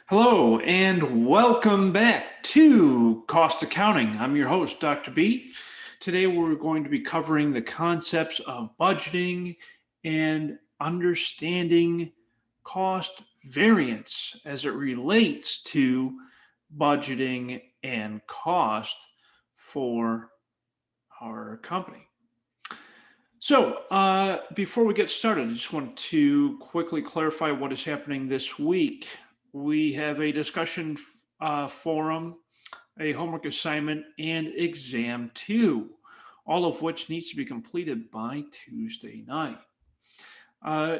Hello and welcome back to Cost Accounting. I'm your host, Dr. B. Today we're going to be covering the concepts of budgeting and understanding cost variance as it relates to budgeting and cost for our company. So, before we get started, I just want to quickly clarify what is happening this week. We have a discussion forum, a homework assignment, and exam two, all of which needs to be completed by Tuesday night. Uh,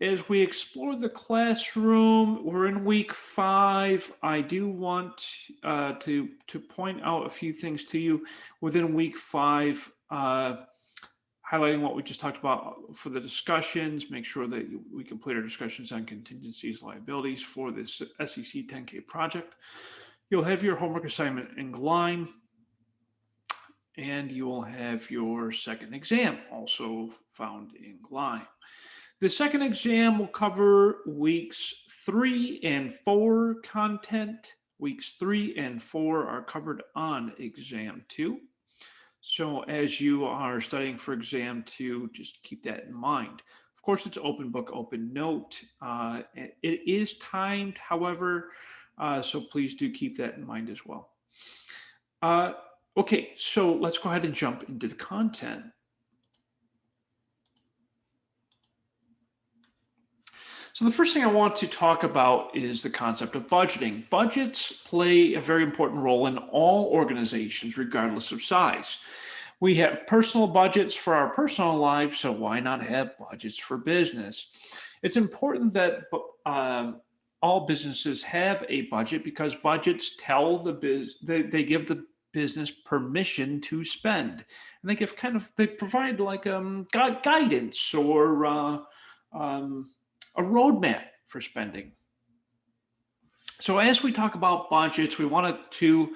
as we explore the classroom, we're in week 5. I do want to point out a few things to you within week 5. Highlighting what we just talked about for the discussions, make sure that we complete our discussions on contingencies, liabilities for this SEC 10K project. You'll have your homework assignment in line, and you will have your second exam also found in line. The second exam will cover weeks 3 and 4 content. Weeks 3 and 4 are covered on exam 2. So as you are studying for exam 2, just keep that in mind. Of course, it's open book, open note. It is timed, however, so please do keep that in mind as well. Okay, so let's go ahead and jump into the content. So the first thing I want to talk about is the concept of budgeting. Budgets play a very important role in all organizations, regardless of size. We have personal budgets for our personal lives, so why not have budgets for business? It's important that all businesses have a budget because budgets tell they give the business permission to spend, and they provide like guidance or a roadmap for spending. So as we talk about budgets, we wanted to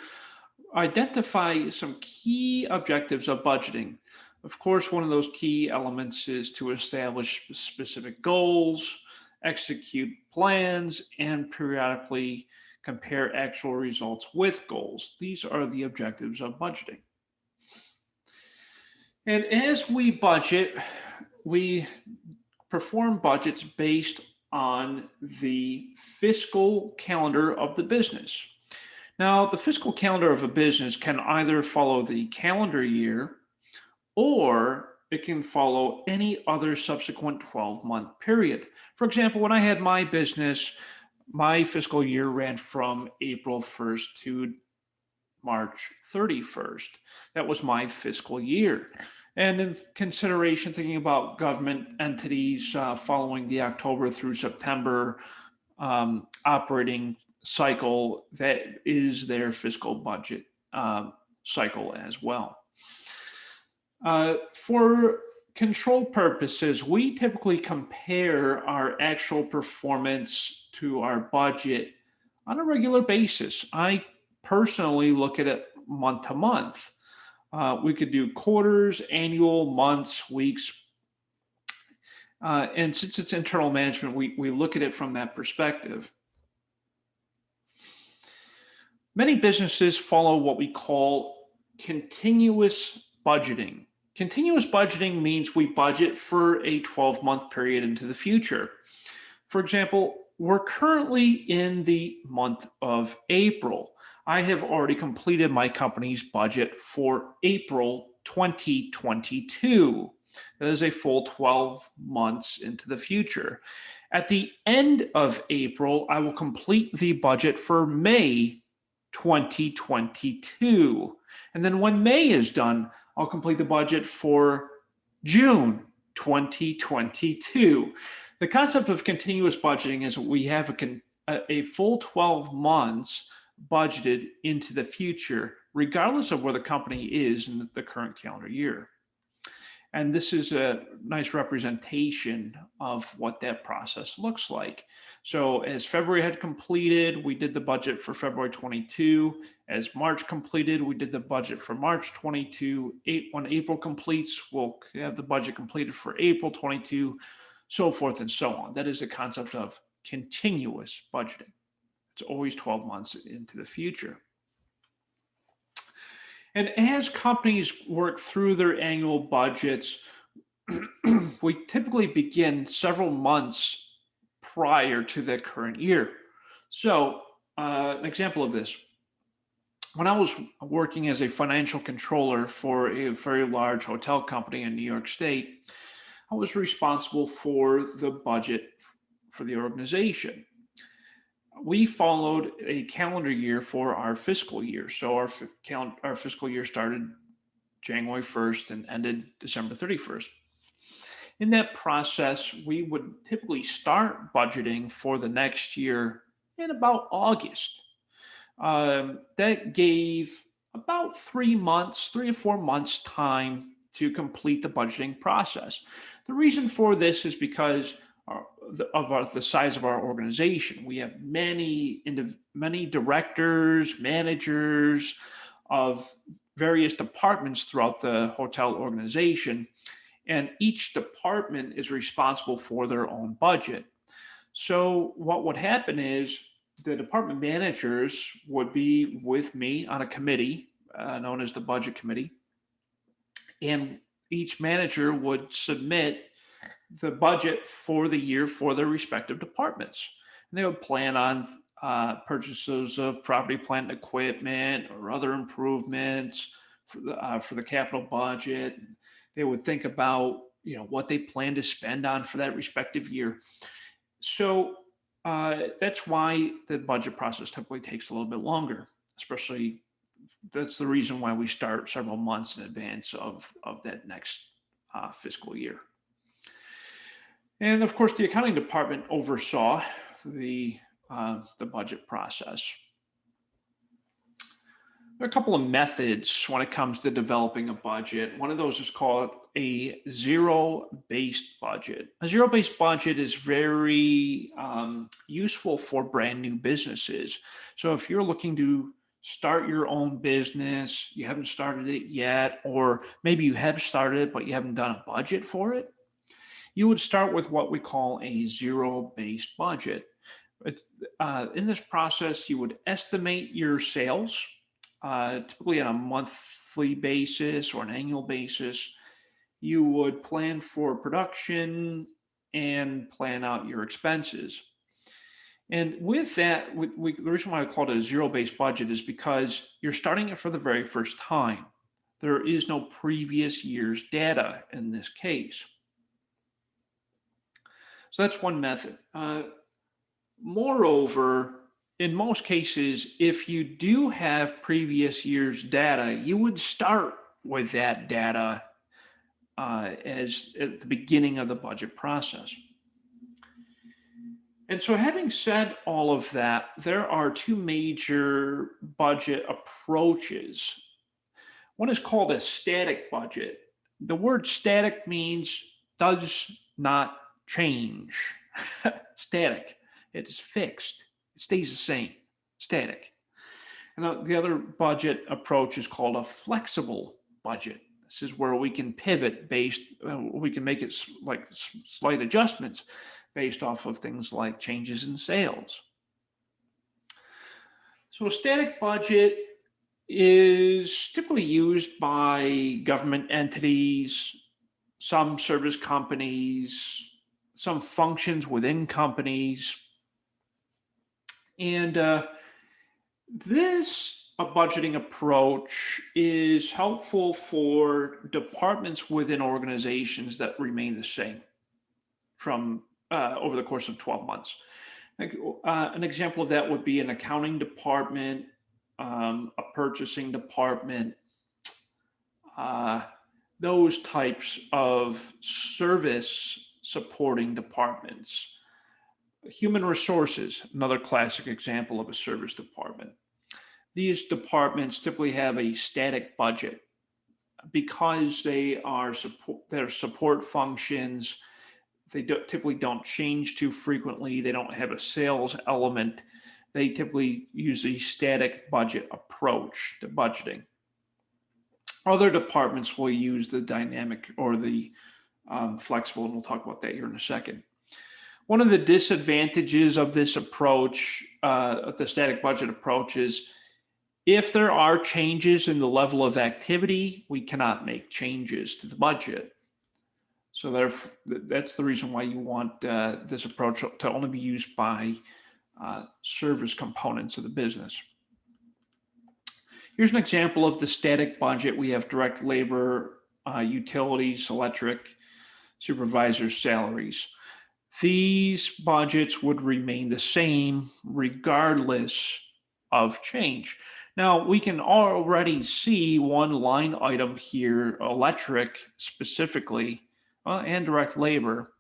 identify some key objectives of budgeting. Of course, one of those key elements is to establish specific goals, execute plans, and periodically compare actual results with goals. These are the objectives of budgeting. And as we budget, we perform budgets based on the fiscal calendar of the business. Now, the fiscal calendar of a business can either follow the calendar year or it can follow any other subsequent 12-month period. For example, when I had my business, my fiscal year ran from April 1st to March 31st. That was my fiscal year. And in consideration, thinking about government entities following the October through September operating cycle, that is their fiscal budget cycle as well. For control purposes, we typically compare our actual performance to our budget on a regular basis. I personally look at it month to month. We could do quarters, annual, months, weeks. And since it's internal management, we look at it from that perspective. Many businesses follow what we call continuous budgeting. Continuous budgeting means we budget for a 12-month period into the future. For example, we're currently in the month of April. I have already completed my company's budget for April 2022. That is a full 12 months into the future. At the end of April, I will complete the budget for May 2022. And then when May is done, I'll complete the budget for June 2022. The concept of continuous budgeting is we have a full 12 months budgeted into the future, regardless of where the company is in the current calendar year. And this is a nice representation of what that process looks like. So as February had completed, we did the budget for February 22. As March completed, we did the budget for March 22. When April completes, we'll have the budget completed for April 22, so forth and so on. That is the concept of continuous budgeting. It's always 12 months into the future. And as companies work through their annual budgets, we typically begin several months prior to the current year. So, an example of this, when I was working as a financial controller for a very large hotel company in New York State, I was responsible for the budget for the organization. We followed a calendar year for our fiscal year. So our fiscal year started January 1st and ended December 31st. In that process, we would typically start budgeting for the next year in about August. That gave about 3 months, 3 to 4 months time to complete the budgeting process. The reason for this is because the size of our organization. We have many directors, managers of various departments throughout the hotel organization, and each department is responsible for their own budget. So what would happen is the department managers would be with me on a committee known as the budget committee, and each manager would submit the budget for the year for their respective departments. And they would plan on purchases of property, plant, and equipment, or other improvements for the capital budget. They would think about what they plan to spend on for that respective year. So that's why the budget process typically takes a little bit longer. Especially, that's the reason why we start several months in advance of that next fiscal year. And of course, the accounting department oversaw the budget process. There are a couple of methods when it comes to developing a budget. One of those is called a zero-based budget. A zero-based budget is very useful for brand new businesses. So if you're looking to start your own business, you haven't started it yet, or maybe you have started it, but you haven't done a budget for it, you would start with what we call a zero-based budget. In this process, you would estimate your sales, typically on a monthly basis or an annual basis. You would plan for production and plan out your expenses. And with that, the reason why I call it a zero-based budget is because you're starting it for the very first time. There is no previous year's data in this case. So that's one method. Moreover, in most cases, if you do have previous year's data, you would start with that data as at the beginning of the budget process. And so having said all of that, there are two major budget approaches. One is called a static budget. The word static means does not change. Static. It's fixed. It stays the same. Static. And the other budget approach is called a flexible budget. This is where we can pivot we can make it like slight adjustments based off of things like changes in sales. So a static budget is typically used by government entities, some service companies, some functions within companies. And this budgeting approach is helpful for departments within organizations that remain the same from over the course of 12 months. An example of that would be an accounting department, a purchasing department, those types of service supporting departments. Human resources, another classic example of a service department. These departments typically have a static budget because they're support functions. They typically don't change too frequently. They don't have a sales element. They typically use a static budget approach to budgeting. Other departments will use the dynamic or the flexible, and we'll talk about that here in a second. One of the disadvantages of this approach, of the static budget approach, is if there are changes in the level of activity, we cannot make changes to the budget. So that's the reason why you want this approach to only be used by service components of the business. Here's an example of the static budget. We have direct labor, utilities, electric, supervisors' salaries. These budgets would remain the same regardless of change. Now, we can already see one line item here, electric specifically, and direct labor.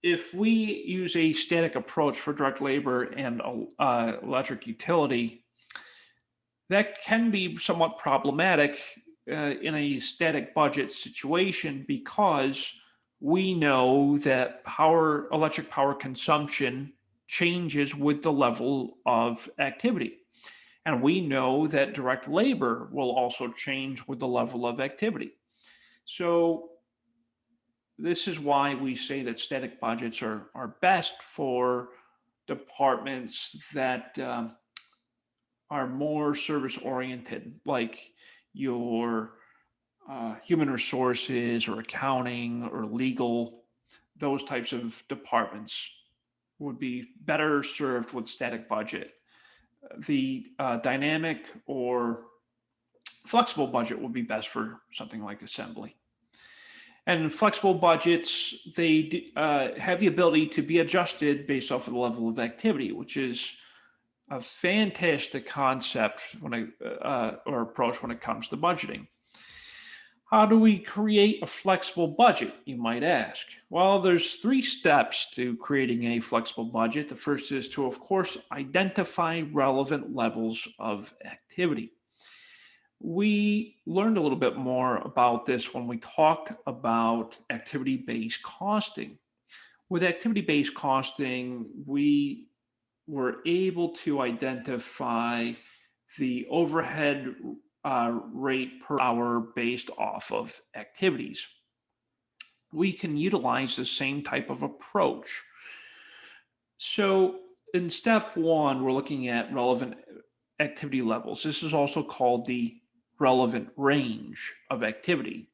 If we use a static approach for direct labor and electric utility, that can be somewhat problematic in a static budget situation, because we know that electric power consumption changes with the level of activity. And we know that direct labor will also change with the level of activity. So this is why we say that static budgets are best for departments that are more service oriented, like your human resources or accounting or legal. Those types of departments would be better served with static budget. The dynamic or flexible budget would be best for something like assembly. And flexible budgets, they have the ability to be adjusted based off of the level of activity, which is a fantastic concept or approach when it comes to budgeting. How do we create a flexible budget, you might ask? Well, there's 3 steps to creating a flexible budget. The first is to, of course, identify relevant levels of activity. We learned a little bit more about this when we talked about activity-based costing. With activity-based costing, we were able to identify the overhead rate per hour based off of activities. We can utilize the same type of approach. So in step 1, we're looking at relevant activity levels. This is also called the relevant range of activity.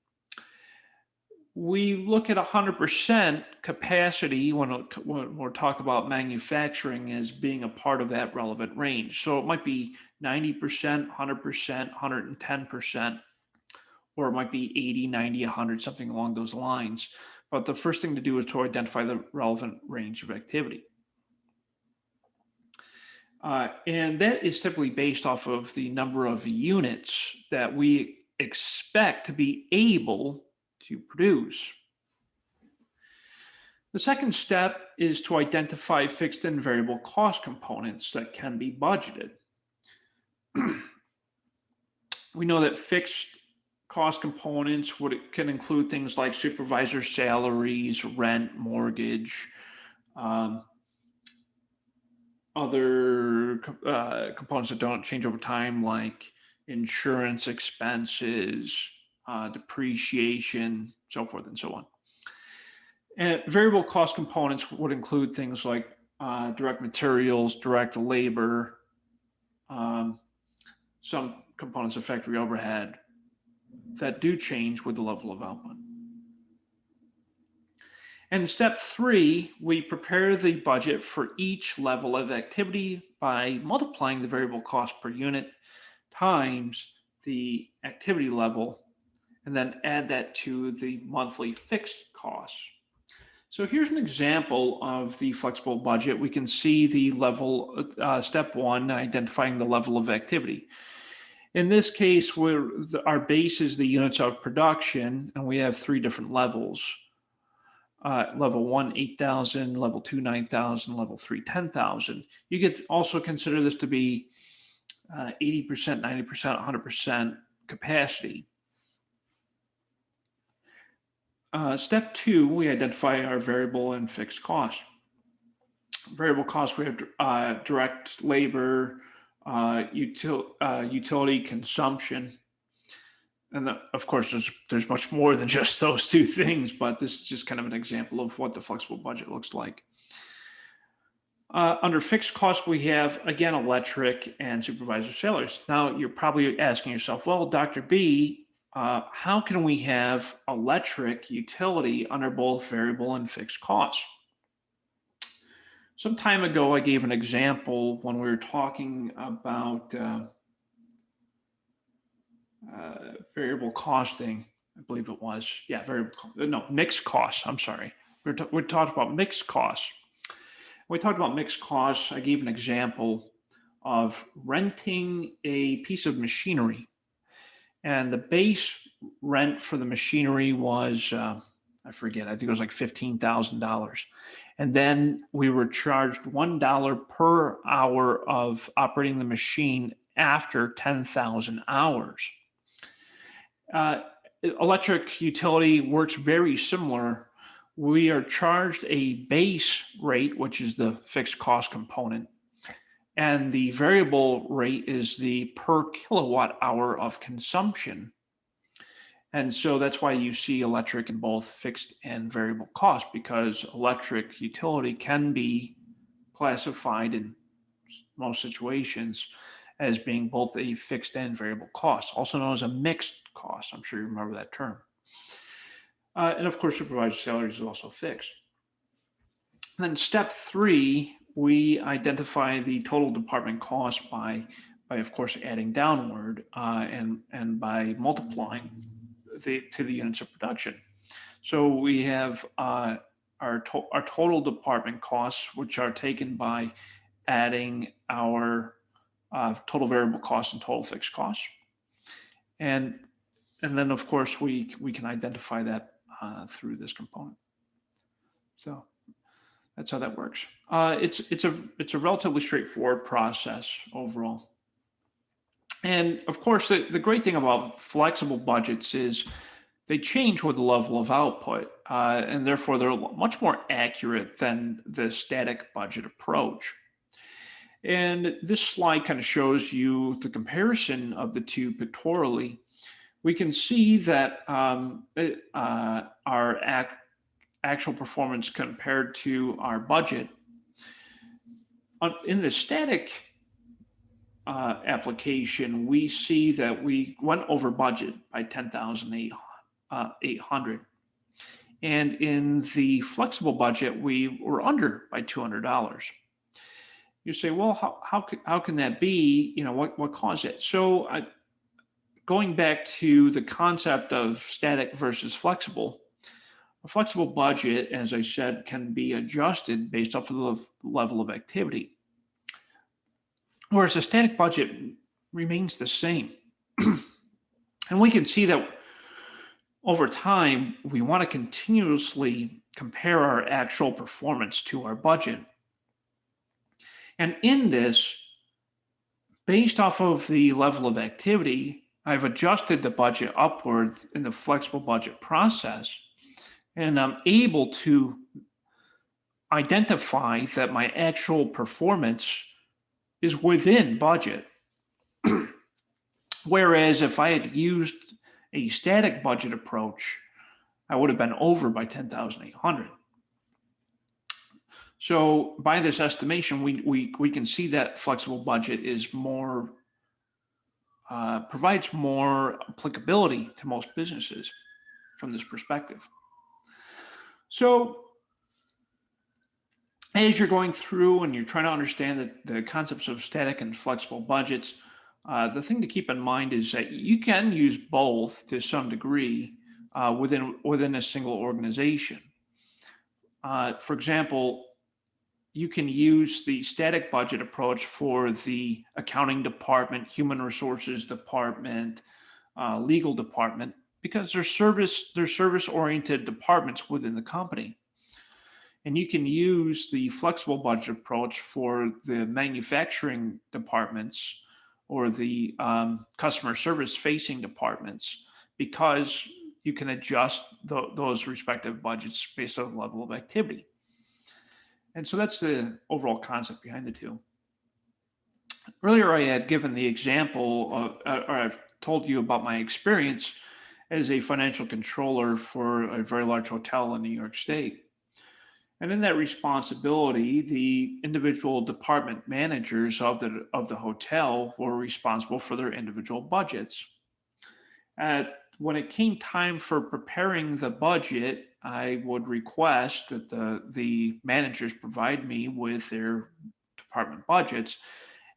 We look at 100% capacity when we're talking about manufacturing as being a part of that relevant range. So it might be 90%, 100%, 110%, or it might be 80, 90, 100, something along those lines. But the first thing to do is to identify the relevant range of activity. And that is typically based off of the number of units that we expect to be able to produce. The second step is to identify fixed and variable cost components that can be budgeted. We know that fixed cost components can include things like supervisor salaries, rent, mortgage, other components that don't change over time, like insurance expenses, depreciation, so forth and so on. And variable cost components would include things like direct materials, direct labor, some components of factory overhead that do change with the level of output. And step 3, we prepare the budget for each level of activity by multiplying the variable cost per unit times the activity level, and then add that to the monthly fixed costs. So here's an example of the flexible budget. We can see the level, step 1, identifying the level of activity. In this case, our base is the units of production, and we have 3 different levels. Level 1, 8,000, level 2, 9,000, level 3, 10,000. You could also consider this to be 80%, 90%, 100% capacity. Step 2, we identify our variable and fixed costs. Variable costs, we have direct labor, utility consumption. And of course, there's much more than just those 2 things, but this is just kind of an example of what the flexible budget looks like. Under fixed costs, we have, again, electric and supervisor salaries. Now, you're probably asking yourself, well, Dr. B, how can we have electric utility under both variable and fixed costs? Some time ago, I gave an example when we were talking about variable costing. I believe it was, yeah, no, mixed costs. I'm sorry. We talked about mixed costs. We talked about mixed costs. I gave an example of renting a piece of machinery, and the base rent for the machinery was, I forget, I think it was like $15,000. And then we were charged $1 per hour of operating the machine after 10,000 hours. Electric utility works very similar. We are charged a base rate, which is the fixed cost component, and the variable rate is the per kilowatt hour of consumption. And so that's why you see electric in both fixed and variable cost, because electric utility can be classified in most situations as being both a fixed and variable cost, also known as a mixed cost. I'm sure you remember that term. And of course, supervisor salaries is also fixed. And then step 3, we identify the total department cost by of course adding downward and by multiplying to the units of production. So we have our total department costs, which are taken by adding our total variable costs and total fixed costs, and then of course we can identify that through this component. So that's how that works. It's a relatively straightforward process overall. And of course, the great thing about flexible budgets is they change with the level of output, and therefore they're much more accurate than the static budget approach. And this slide kind of shows you the comparison of the two pictorially. We can see that our actual performance compared to our budget. In the static application, we see that we went over budget by 10,800. And in the flexible budget, we were under by $200. You say, well, how can that be? You know, what caused it? So going back to the concept of static versus flexible, a flexible budget, as I said, can be adjusted based off of the level of activity, whereas a static budget remains the same. And we can see that over time, we want to continuously compare our actual performance to our budget. And in this, based off of the level of activity, I've adjusted the budget upward in the flexible budget process, and I'm able to identify that my actual performance is within budget. Whereas if I had used a static budget approach, I would have been over by 10,800. So by this estimation, we can see that flexible budget is more, provides more applicability to most businesses from this perspective. So as you're going through and you're trying to understand the concepts of static and flexible budgets, the thing to keep in mind is that you can use both to some degree within a single organization. For example, you can use the static budget approach for the accounting department, human resources department, legal department, because they're service-oriented departments within the company. And you can use the flexible budget approach for the manufacturing departments or the customer service facing departments, because you can adjust those respective budgets based on the level of activity. And so that's the overall concept behind the two. Earlier, I had given the example of, or I've told you about my experience as a financial controller for a very large hotel in New York State. And in that responsibility, the individual department managers of the hotel were responsible for their individual budgets. When it came time for preparing the budget, I would request that the managers provide me with their department budgets,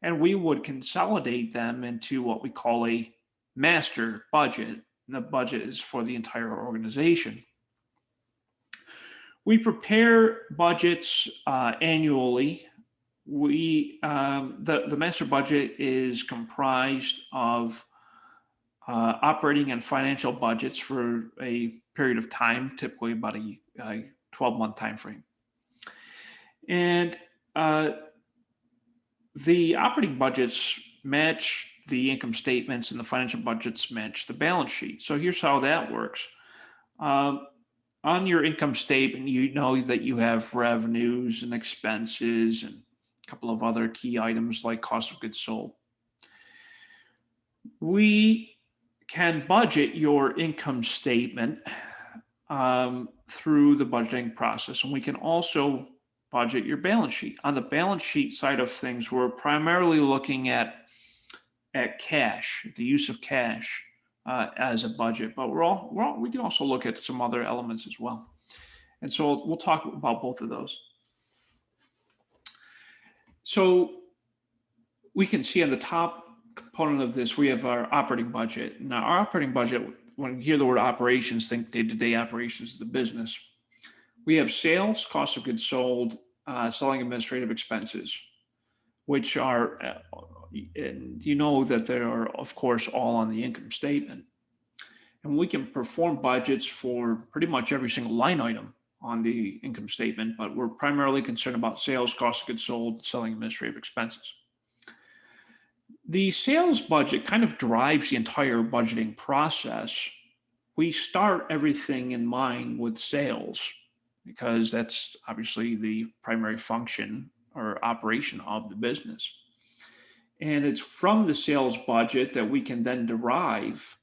and we would consolidate them into what we call a master budget. And the budget is for the entire organization. We prepare budgets annually. The master budget is comprised of operating and financial budgets for a period of time, typically about a 12-month time frame. And the operating budgets match the income statements, and the financial budgets match the balance sheet. So here's how that works. On your income statement, you know that you have revenues and expenses and a couple of other key items like cost of goods sold. We can budget your income statement through the budgeting process, and we can also budget your balance sheet. On the balance sheet side of things, we're primarily looking at cash, the use of cash as a budget, but we can also look at some other elements as well. And so we'll talk about both of those. So we can see on the top component of this, we have our operating budget. Now, our operating budget, when you hear the word operations, think day-to-day operations of the business. We have sales, cost of goods sold, selling administrative expenses, which are, and you know that they are, of course, all on the income statement. And we can perform budgets for pretty much every single line item on the income statement, but we're primarily concerned about sales, cost of goods sold, selling administrative expenses. The sales budget kind of drives the entire budgeting process. We start everything in mind with sales because that's obviously the primary function or operation of the business. And it's from the sales budget that we can then derive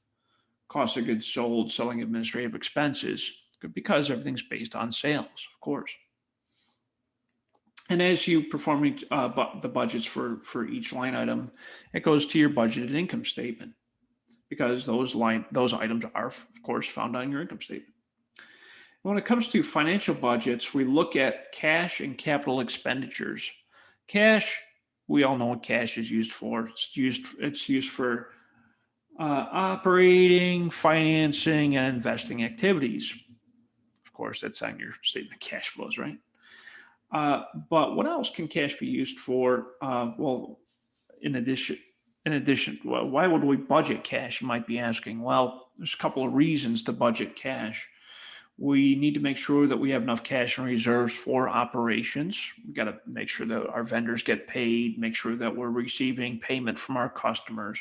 cost of goods sold, selling administrative expenses, because everything's based on sales, of course. And as you perform the budgets for each line item, it goes to your budgeted income statement because those items are, of course, found on your income statement. When it comes to financial budgets, we look at cash and capital expenditures. Cash, we all know what cash is used for. It's used for operating, financing, and investing activities. Of course, that's on your statement of cash flows, right? But what else can cash be used for? Well, in addition, well, why would we budget cash? You might be asking. Well, there's a couple of reasons to budget cash. We need to make sure that we have enough cash in reserves for operations. We got to make sure that our vendors get paid, make sure that we're receiving payment from our customers.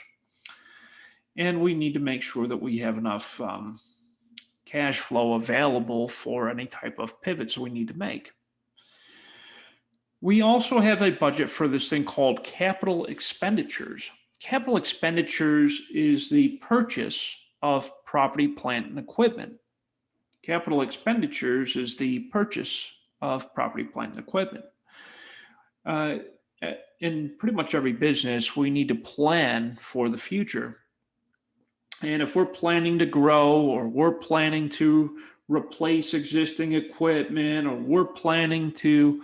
And we need to make sure that we have enough cash flow available for any type of pivots we need to make. We also have a budget for this thing called capital expenditures. Capital expenditures is the purchase of property, plant, and equipment. Capital expenditures is the purchase of property, plant, and equipment. In pretty much every business, we need to plan for the future. And if we're planning to grow, or we're planning to replace existing equipment, or we're planning to,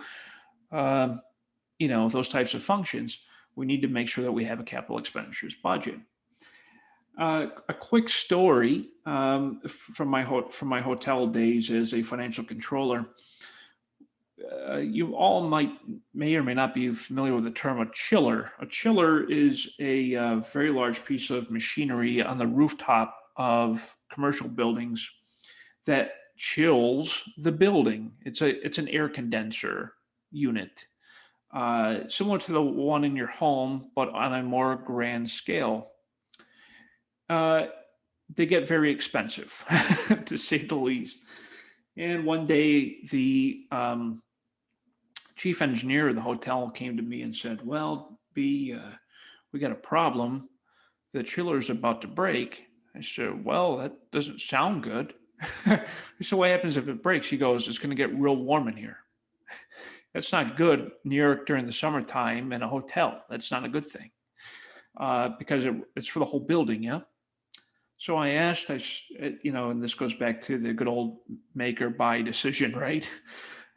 those types of functions, we need to make sure that we have a capital expenditures budget. A quick story from my hotel days as a financial controller. You all may or may not be familiar with the term a chiller. A chiller is a very large piece of machinery on the rooftop of commercial buildings that chills the building. It's an air condenser unit, similar to the one in your home, but on a more grand scale. They get very expensive, to say the least. And one day, the chief engineer of the hotel came to me and said, "Well, we got a problem. The chiller's about to break." I said, "Well, that doesn't sound good." I said, "What happens if it breaks?" He goes, "It's going to get real warm in here." That's not good. New York during the summertime in a hotel. That's not a good thing because it's for the whole building. Yeah. So I asked, and this goes back to the good old make or buy decision, right?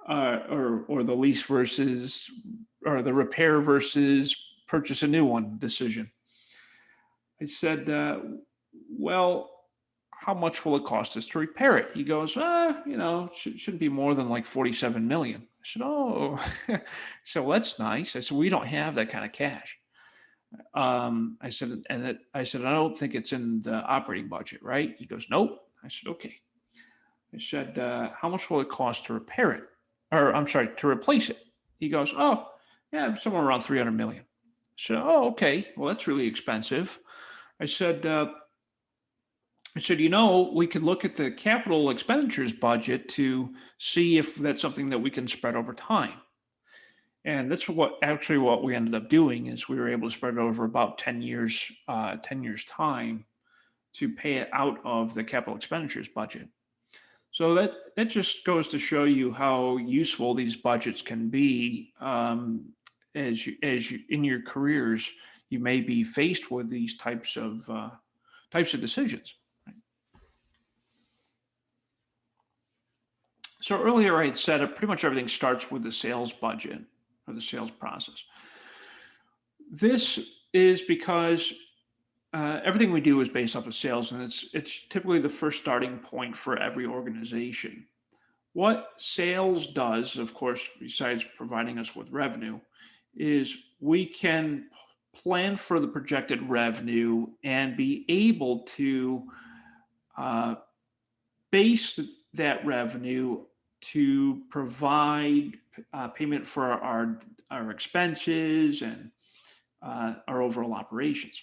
Or the lease versus, or the repair versus purchase a new one decision. I said, well, how much will it cost us to repair it? He goes, shouldn't be more than like 47 million. I said, oh, so that's nice. I said, we don't have that kind of cash. I said, I don't think it's in the operating budget, right? He goes, nope. I said, okay. I said, how much will it cost to repair it? Or I'm sorry, to replace it? He goes, oh, yeah, somewhere around 300 million. So, oh, okay. Well, that's really expensive. I said, we could look at the capital expenditures budget to see if that's something that we can spread over time. And that's what we ended up doing is we were able to spread it over about 10 years, 10 years time to pay it out of the capital expenditures budget. So that just goes to show you how useful these budgets can be as you in your careers. You may be faced with these types of decisions. So earlier I had said pretty much everything starts with the sales budget or the sales process. This is because everything we do is based off of sales, and it's typically the first starting point for every organization. What sales does, of course, besides providing us with revenue, is we can plan for the projected revenue and be able to base that revenue to provide payment for our expenses and our overall operations.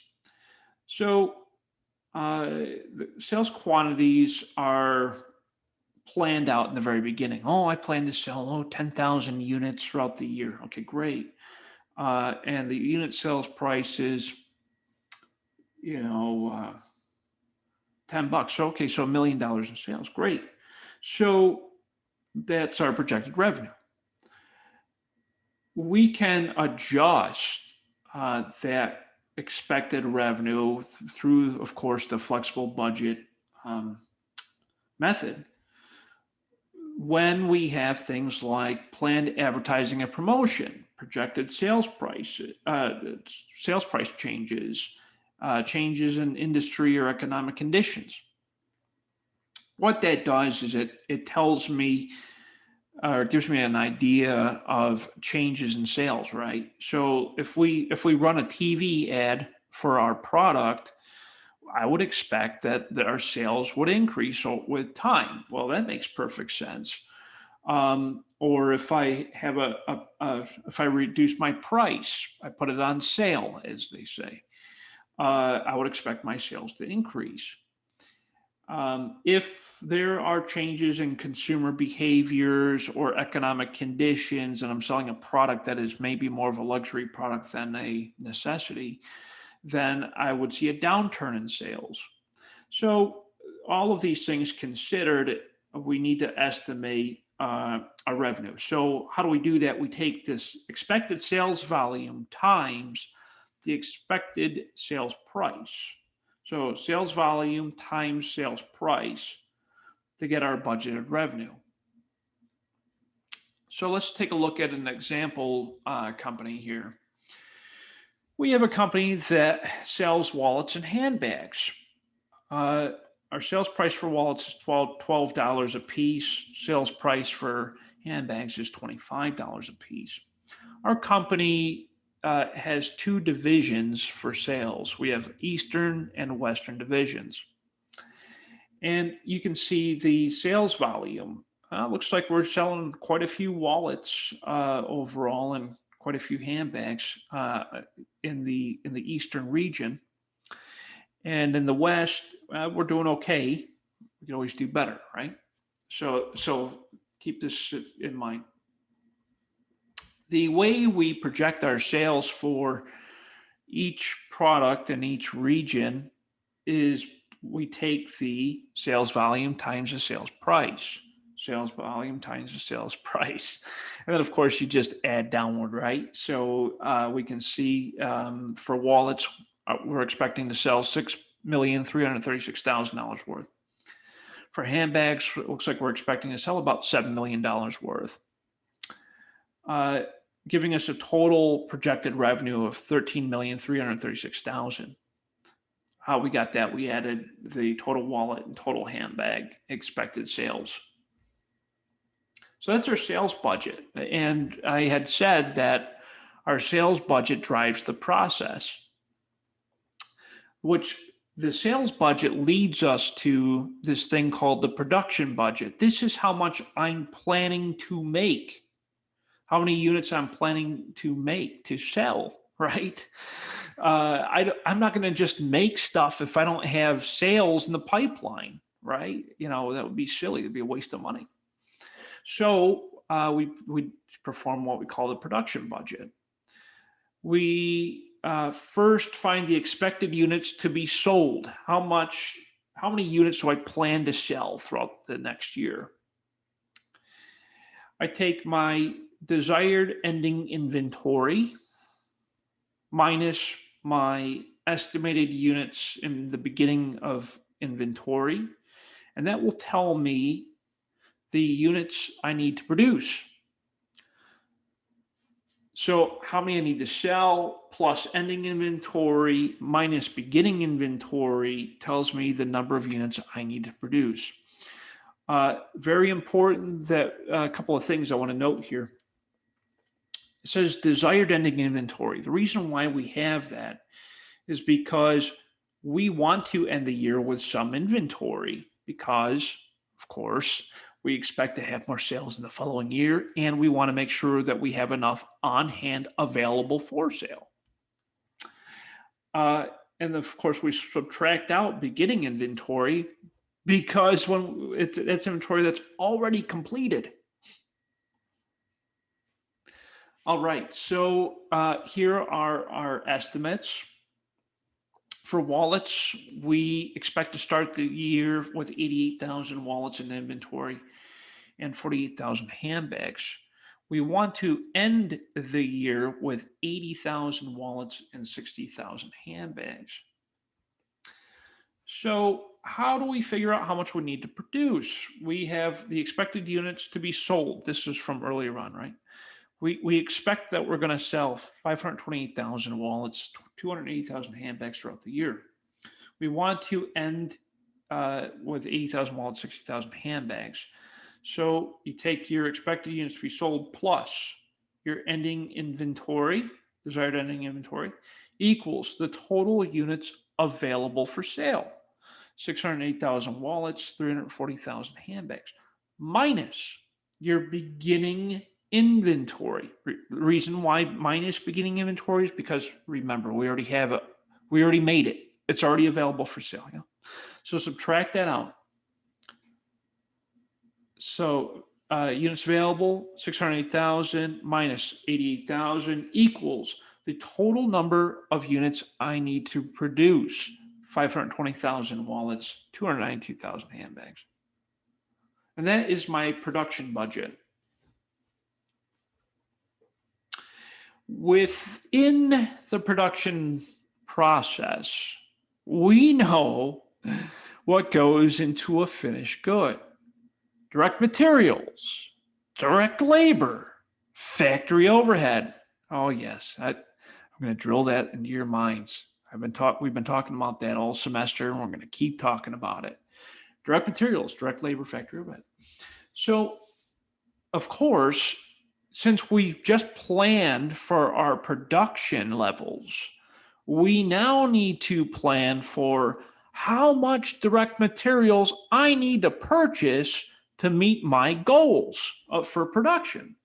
So the sales quantities are planned out in the very beginning. Oh, I plan to sell 10,000 units throughout the year. Okay, great. And the unit sales price is, $10. Okay, so $1 million in sales. Great. So that's our projected revenue. We can adjust that expected revenue through, of course, the flexible budget method when we have things like planned advertising and promotion, projected sales price changes, changes in industry or economic conditions. What that does is it tells me or gives me an idea of changes in sales, right? So if we run a TV ad for our product, I would expect that our sales would increase with time. Well, that makes perfect sense. Or if I have if I reduce my price, I put it on sale, as they say, I would expect my sales to increase. If there are changes in consumer behaviors or economic conditions, and I'm selling a product that is maybe more of a luxury product than a necessity, then I would see a downturn in sales. So all of these things considered, we need to estimate our revenue. So how do we do that? We take this expected sales volume times the expected sales price. So sales volume times sales price to get our budgeted revenue. So let's take a look at an example company here. We have a company that sells wallets and handbags. Our sales price for wallets is $12 a piece. Sales price for handbags is $25 a piece. Our company has two divisions for sales. We have Eastern and Western divisions. And you can see the sales volume. Looks like we're selling quite a few wallets overall and quite a few handbags in the Eastern region. And in the West, we're doing okay. We can always do better, right? So keep this in mind. The way we project our sales for each product in each region is we take the sales volume times the sales price. sales volume times the sales price. And then, of course, you just add downward, right? So we can see for wallets, we're expecting to sell $6,336,000 worth. For handbags, it looks like we're expecting to sell about $7 million worth, giving us a total projected revenue of $13,336,000. How we got that? We added the total wallet and total handbag expected sales. So that's our sales budget. And I had said that our sales budget drives the process, which the sales budget leads us to this thing called the production budget. This is how much I'm planning to make, how many units I'm planning to make, to sell, right? I'm not going to just make stuff if I don't have sales in the pipeline, right? That would be silly. It'd be a waste of money. So we perform what we call the production budget. We first find the expected units to be sold. How many units do I plan to sell throughout the next year? I take my desired ending inventory minus my estimated units in the beginning of inventory, and that will tell me the units I need to produce. So how many I need to sell plus ending inventory minus beginning inventory tells me the number of units I need to produce. Very important that a couple of things I want to note here. It says desired ending inventory. The reason why we have that is because we want to end the year with some inventory because, of course, we expect to have more sales in the following year, and we want to make sure that we have enough on hand available for sale. And of course, we subtract out beginning inventory because when it's inventory that's already completed. All right, so here are our estimates. For wallets, we expect to start the year with 88,000 wallets in inventory and 48,000 handbags. We want to end the year with 80,000 wallets and 60,000 handbags. So how do we figure out how much we need to produce? We have the expected units to be sold. This is from earlier on, right? We expect that we're going to sell 528,000 wallets, 280,000 handbags throughout the year. We want to end with 80,000 wallets, 60,000 handbags. So you take your expected units to be sold plus your ending inventory, desired ending inventory, equals the total units available for sale. 608,000 wallets, 340,000 handbags, minus your beginning inventory. The reason why minus beginning inventory is because, remember, we already have it. We already made it. It's already available for sale. Yeah? So subtract that out. So units available, 608,000 minus 88,000 equals the total number of units I need to produce, 520,000 wallets, 292,000 handbags. And that is my production budget. Within the production process, we know what goes into a finished good. Direct materials, direct labor, factory overhead. Oh yes, I'm going to drill that into your minds. We've been talking about that all semester, and we're going to keep talking about it. Direct materials, direct labor, factory overhead. So, of course, since we've just planned for our production levels, we now need to plan for how much direct materials I need to purchase to meet my goals for production.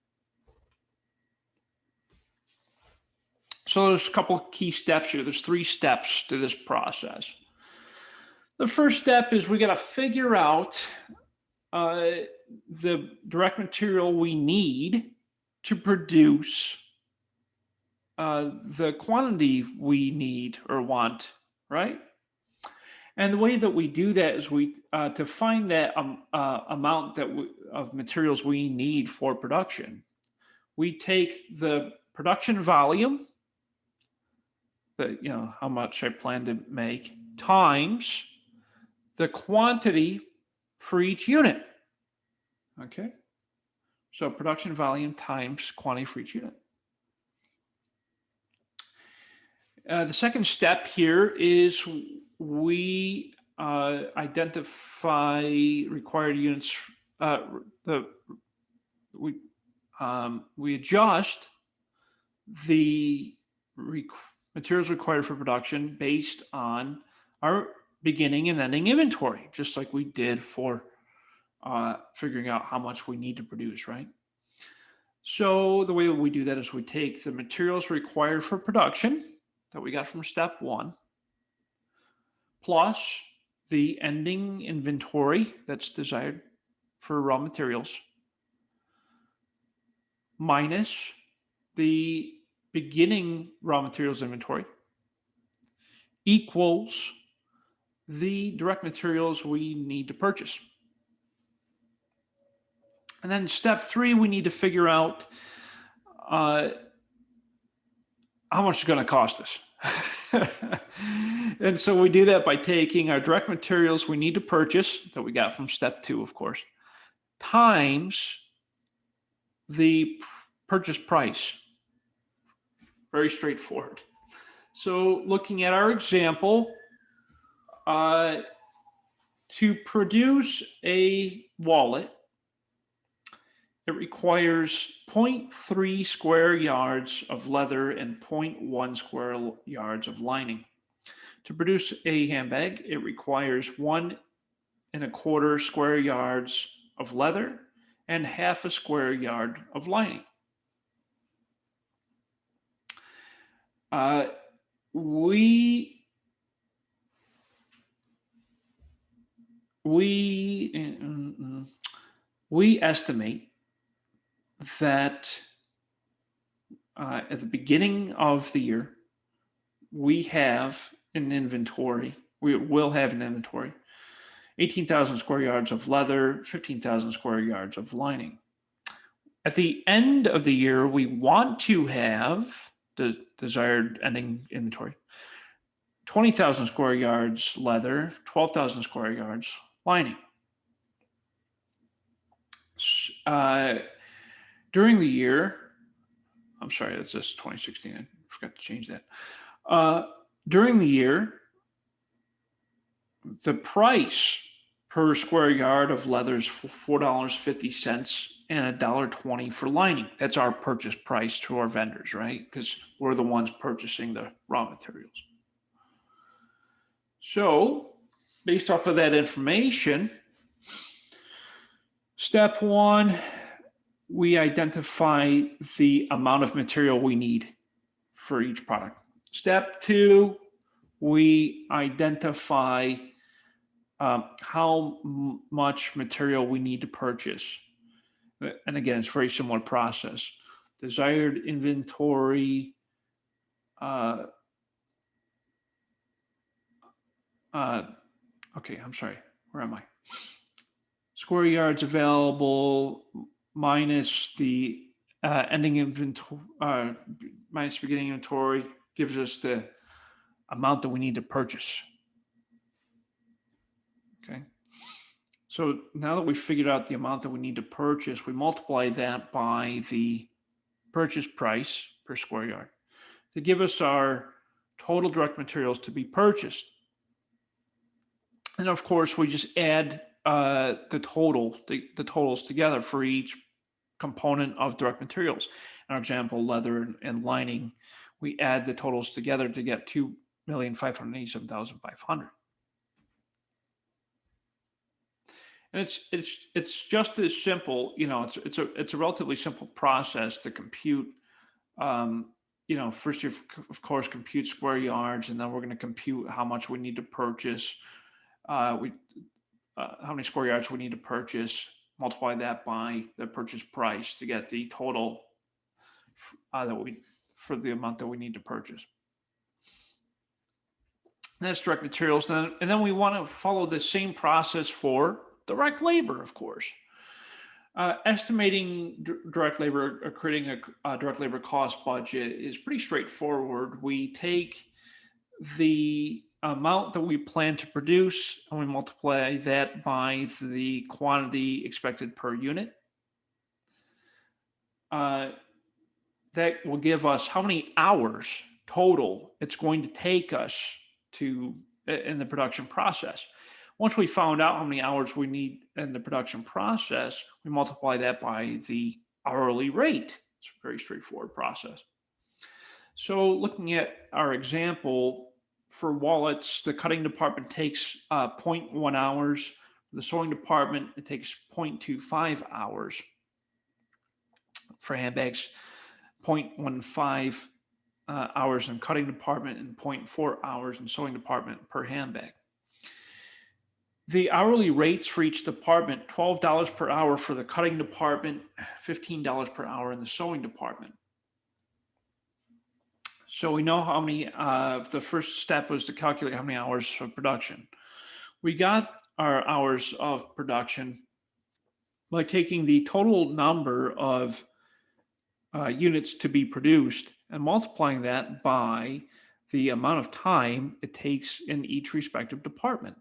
So there's a couple of key steps here. There's 3 steps to this process. The first step is we got to figure out the direct material we need to produce the quantity we need or want, right? And the way that we do that is we to find that amount of materials we need for production. We take the production volume, how much I plan to make, times the quantity for each unit. Okay, so production volume times quantity for each unit. The second step here is we identify required units. The we adjust the materials required for production based on our beginning and ending inventory, just like we did for figuring out how much we need to produce, right? So the way that we do that is we take the materials required for production that we got from step one, plus the ending inventory that's desired for raw materials, minus the beginning raw materials inventory, equals the direct materials we need to purchase. And then step three, we need to figure out how much it's going to cost us. And so we do that by taking our direct materials we need to purchase that we got from step two, of course, times the purchase price. Very straightforward. So looking at our example, to produce a wallet, it requires 0.3 square yards of leather and 0.1 square yards of lining. To produce a handbag, it requires 1.25 square yards of leather and 0.5 square yard of lining. We estimate that at the beginning of the year, we have an inventory. We will have an inventory, 18,000 square yards of leather, 15,000 square yards of lining. At the end of the year, we want to have the desired ending inventory, 20,000 square yards leather, 12,000 square yards lining. During the year, I'm sorry, that's just 2016. I forgot to change that. During the year, the price per square yard of leather is $4.50 and $1.20 for lining. That's our purchase price to our vendors, right? Because we're the ones purchasing the raw materials. So based off of that information, step one, we identify the amount of material we need for each product. Step two, we identify how much material we need to purchase. And again, it's a very similar process. Desired inventory, okay, I'm sorry, where am I? Square yards available minus the ending inventory, minus beginning inventory gives us the amount that we need to purchase. Okay. So now that we've figured out the amount that we need to purchase, we multiply that by the purchase price per square yard to give us our total direct materials to be purchased. And of course, we just add the totals together for each component of direct materials. In our example, leather and lining, we add the totals together to get 2,587,500. And it's just as simple, it's a relatively simple process to compute. First you of course compute square yards, and then we're going to compute how much we need to purchase. How many square yards we need to purchase, multiply that by the purchase price to get the total for the amount that we need to purchase. That's direct materials. And then we want to follow the same process for direct labor, of course. Estimating direct labor or creating a direct labor cost budget is pretty straightforward. We take the amount that we plan to produce and we multiply that by the quantity expected per unit. That will give us how many hours total it's going to take us to in the production process. Once we found out how many hours we need in the production process, we multiply that by the hourly rate. It's a very straightforward process. So looking at our example, for wallets, the cutting department takes 0.1 hours. For the sewing department, it takes 0.25 hours. For handbags, 0.15 hours in cutting department and 0.4 hours in sewing department per handbag. The hourly rates for each department, $12 per hour for the cutting department, $15 per hour in the sewing department. So we know how many, the first step was to calculate how many hours of production. We got our hours of production by taking the total number of units to be produced and multiplying that by the amount of time it takes in each respective department.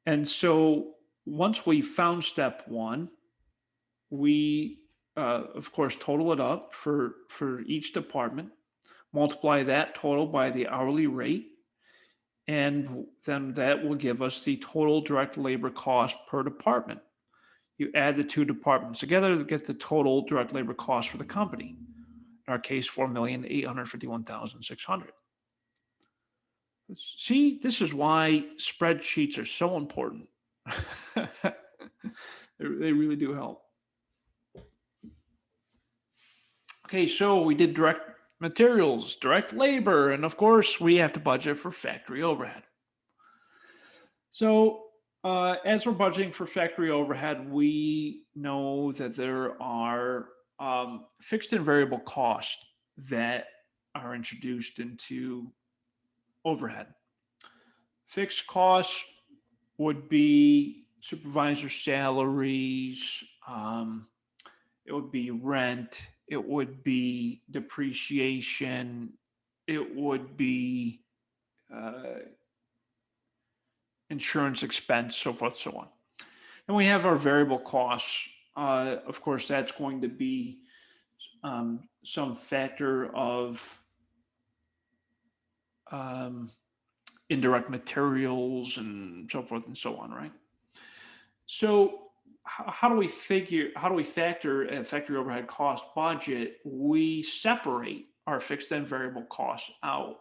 And so once we found step one, we, of course, total it up for each department, multiply that total by the hourly rate, and then that will give us the total direct labor cost per department. You add the two departments together to get the total direct labor cost for the company. In our case, $4,851,600. See, this is why spreadsheets are so important. They really do help. Okay, so we did direct materials, direct labor, and of course, we have to budget for factory overhead. So as we're budgeting for factory overhead, we know that there are fixed and variable costs that are introduced into overhead. Fixed costs would be supervisor salaries, it would be rent, it would be depreciation, it would be insurance expense, so forth, so on. Then we have our variable costs. Of course, that's going to be some factor of indirect materials and so forth and so on, right? So how do we factor a factory overhead cost budget? We separate our fixed and variable costs out.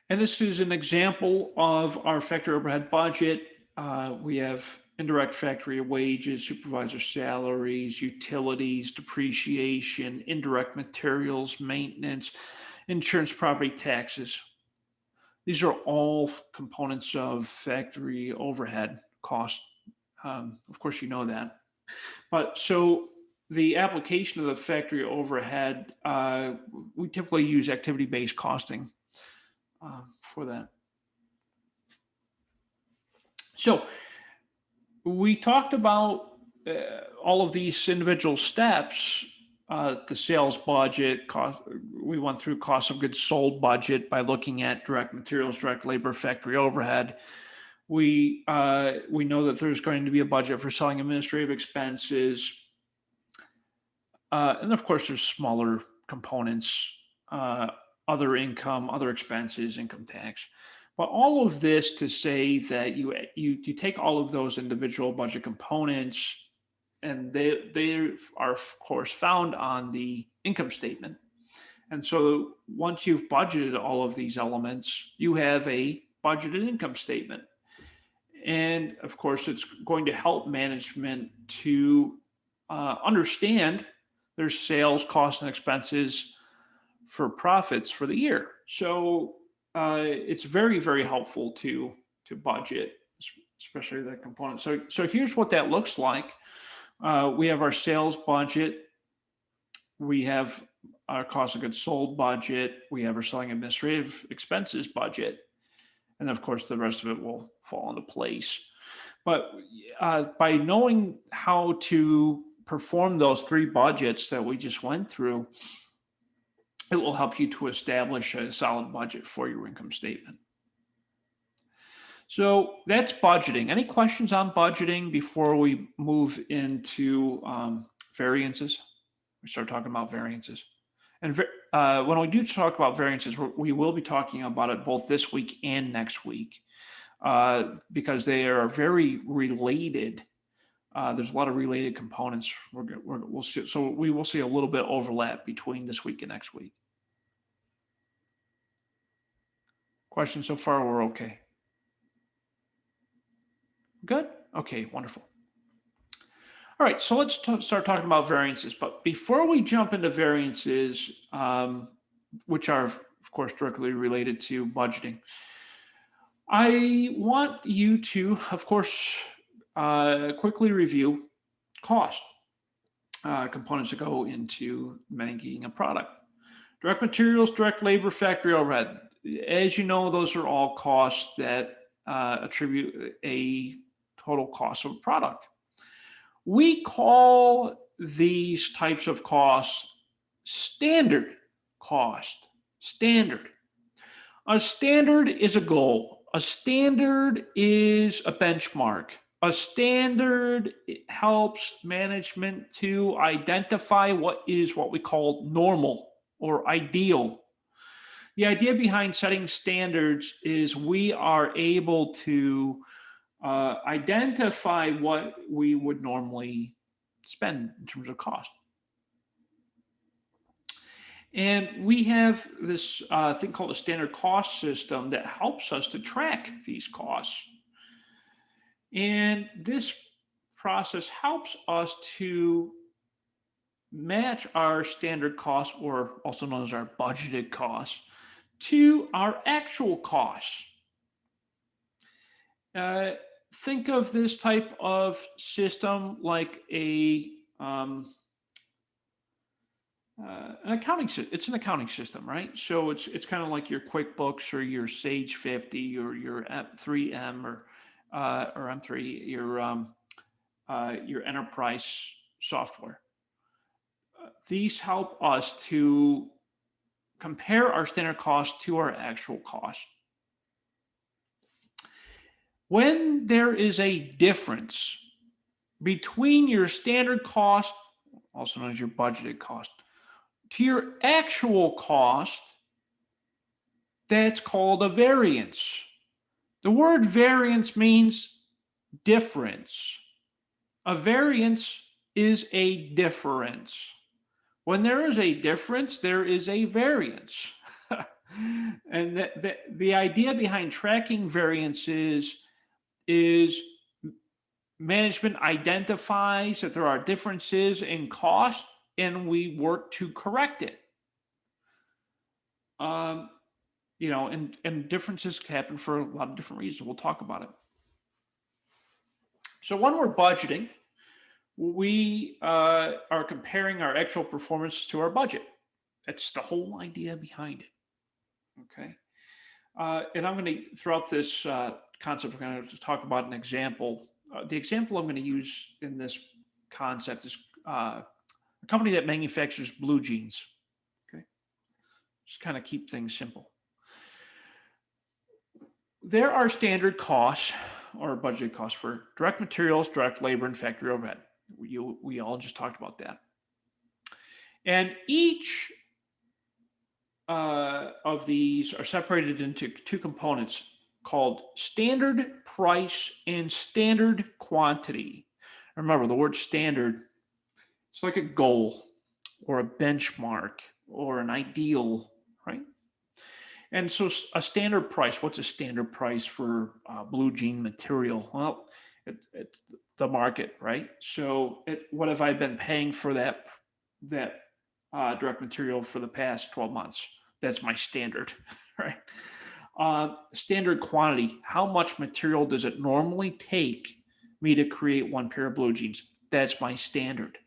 And this is an example of our factory overhead budget. We have indirect factory wages, supervisor salaries, utilities, depreciation, indirect materials, maintenance, insurance, property taxes. These are all components of factory overhead cost. Of course, you know that. But so the application of the factory overhead, we typically use activity-based costing for that. So we talked about all of these individual steps, the sales budget, cost. We went through cost of goods sold budget by looking at direct materials, direct labor, factory overhead. We know that there's going to be a budget for selling administrative expenses. And of course, there's smaller components, other income, other expenses, income tax. But all of this to say that you take all of those individual budget components, and they are of course found on the income statement. And so once you've budgeted all of these elements, you have a budgeted income statement. And of course, it's going to help management to understand their sales, costs, and expenses for profits for the year. So it's very, very helpful to budget, especially that component. So here's what that looks like. We have our sales budget. We have our cost of goods sold budget. We have our selling administrative expenses budget. And of course, the rest of it will fall into place. But by knowing how to perform those three budgets that we just went through, it will help you to establish a solid budget for your income statement. So that's budgeting. Any questions on budgeting before we move into variances? We start talking about variances. And when we do talk about variances, we will be talking about it both this week and next week because they are very related. There's a lot of related components. We'll see, so we will see a little bit overlap between this week and next week. Questions so far? We're okay. Good? Okay, wonderful. All right, so let's start talking about variances. But before we jump into variances, which are, of course, directly related to budgeting, I want you to, of course, quickly review cost components that go into making a product. Direct materials, direct labor, factory overhead. As you know, those are all costs that attribute a total cost of a product. We call these types of costs standard cost. Standard. A standard is a goal. A standard is a benchmark. A standard helps management to identify what we call normal or ideal. The idea behind setting standards is we are able to identify what we would normally spend in terms of cost. And we have this thing called a standard cost system that helps us to track these costs. And this process helps us to match our standard costs, or also known as our budgeted costs, to our actual costs. Think of this type of system like an accounting system. It's an accounting system, right? So it's kind of like your QuickBooks or your Sage 50 or your M3M or M3, your enterprise software. These help us to compare our standard cost to our actual cost. When there is a difference between your standard cost, also known as your budgeted cost, to your actual cost, that's called a variance. The word variance means difference. A variance is a difference. When there is a difference, there is a variance. And the idea behind tracking variances is management identifies that there are differences in cost and we work to correct it. And differences happen for a lot of different reasons. We'll talk about it. So when we're budgeting, we are comparing our actual performance to our budget. That's the whole idea behind it. Okay. And I'm going to, throughout this concept, we're going to talk about an example. The example I'm going to use in this concept is a company that manufactures blue jeans. Okay. Just kind of keep things simple. There are standard costs or budgeted costs for direct materials, direct labor, and factory overhead. We all just talked about that. And each of these are separated into two components called standard price and standard quantity. Remember, the word standard, it's like a goal or a benchmark or an ideal, right? And so a standard price, what's a standard price for blue jean material? Well, it's the market, right? So what have I been paying for that direct material for the past 12 months? That's my standard, right? Standard quantity, how much material does it normally take me to create one pair of blue jeans? That's my standard,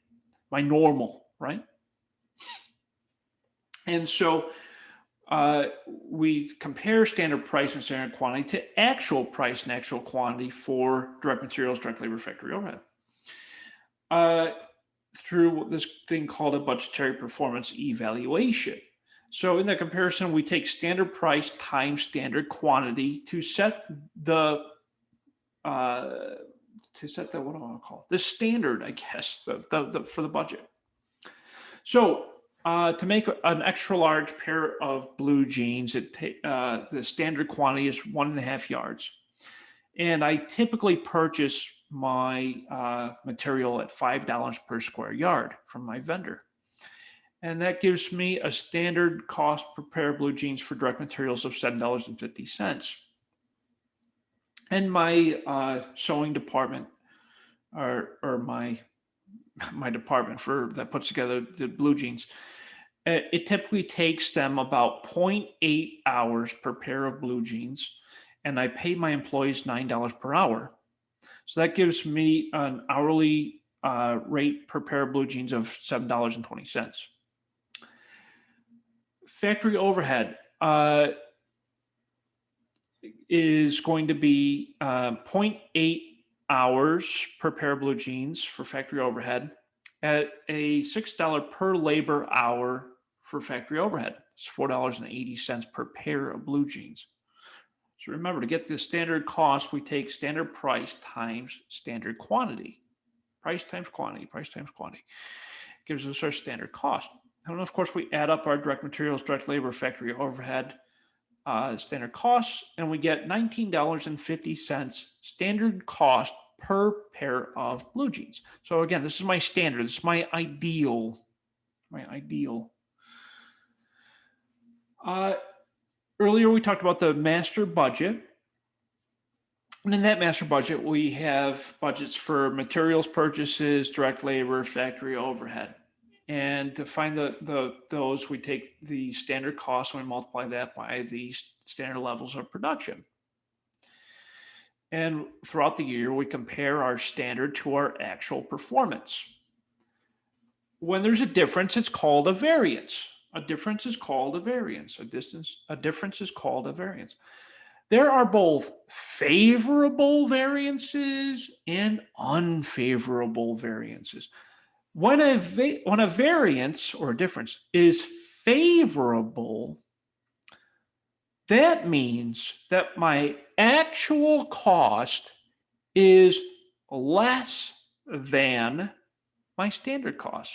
my normal, right? And so we compare standard price and standard quantity to actual price and actual quantity for direct materials, direct labor, factory overhead. Uh, through this thing called a budgetary performance evaluation. So in that comparison, we take standard price times standard quantity to set the uh, what do I want to call it? The standard, I guess, for the budget. So to make an extra large pair of blue jeans, the standard quantity is 1.5 yards. And I typically purchase my material at $5 per square yard from my vendor. And that gives me a standard cost per pair of blue jeans for direct materials of $7.50. And my sewing department, or my department that puts together the blue jeans, it typically takes them about 0.8 hours per pair of blue jeans, and I pay my employees $9 per hour. So that gives me an hourly rate per pair of blue jeans of $7.20. Factory overhead is going to be 0.8 hours per pair of blue jeans for factory overhead at a $6 per labor hour for factory overhead. It's $4.80 per pair of blue jeans. So remember, to get the standard cost, we take standard price times standard quantity. Price times quantity, price times quantity. Gives us our standard cost. And of course, we add up our direct materials, direct labor, factory overhead, standard costs, and we get $19.50 standard cost per pair of blue jeans. So again, this is my standard. This is my ideal. Earlier, we talked about the master budget. And in that master budget, we have budgets for materials purchases, direct labor, factory overhead. And to find those, we take the standard cost and we multiply that by the standard levels of production. And throughout the year, we compare our standard to our actual performance. When there's a difference, it's called a variance. A difference is called a variance. A difference is called a variance. There are both favorable variances and unfavorable variances. When a variance or a difference is favorable, that means that my actual cost is less than my standard cost.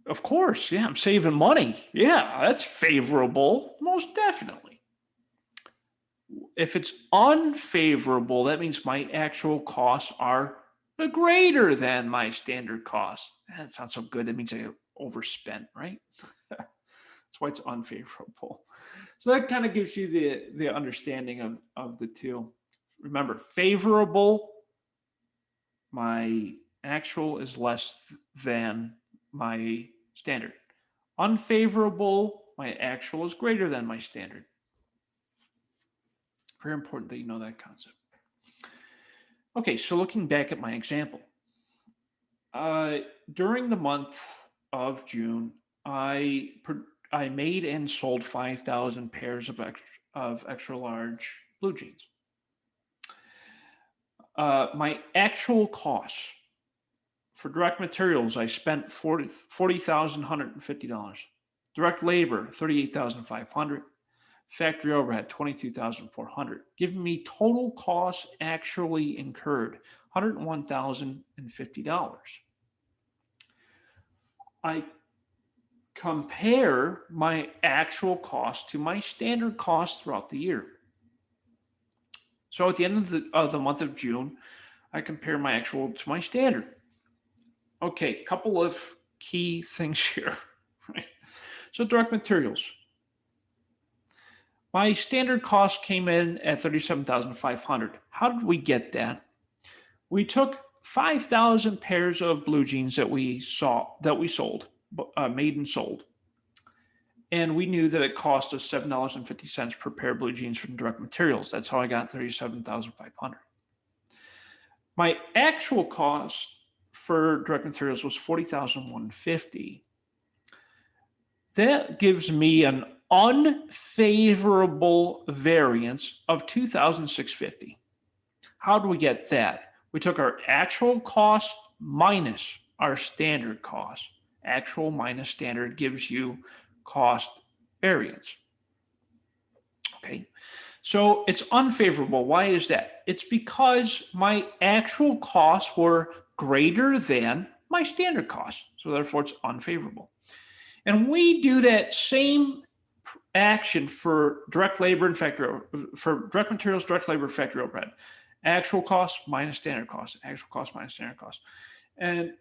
Of course, yeah, I'm saving money. Yeah, that's favorable, most definitely. If it's unfavorable, that means my actual costs are greater than my standard cost. That sounds so good. That means I overspent, right? That's why it's unfavorable. So that kind of gives you the understanding of the two. Remember, favorable, my actual is less than my standard. Unfavorable, my actual is greater than my standard. Very important that you know that concept. Okay, so looking back at my example, during the month of June, I made and sold 5,000 pairs of extra large blue jeans. My actual costs for direct materials, I spent $40,150. Direct labor, $38,500. Factory overhead, $22,400, giving me total costs actually incurred, $101,050. I compare my actual cost to my standard cost throughout the year. So at the end of the month of June, I compare my actual to my standard. Okay, couple of key things here, right? So direct materials. My standard cost came in at $37,500. How did we get that? We took 5,000 pairs of blue jeans that we sold, made and sold. And we knew that it cost us $7.50 per pair of blue jeans from direct materials. That's how I got $37,500. My actual cost for direct materials was $40,150. that gives me an unfavorable variance of 2,650. How do we get that? We took our actual cost minus our standard cost. Actual minus standard gives you cost variance. Okay, so it's unfavorable. Why is that? It's because my actual costs were greater than my standard cost. So therefore it's unfavorable. And we do that same action for direct labor and factory, for direct materials, direct labor, factory overhead. Actual cost minus standard cost, actual cost minus standard cost. And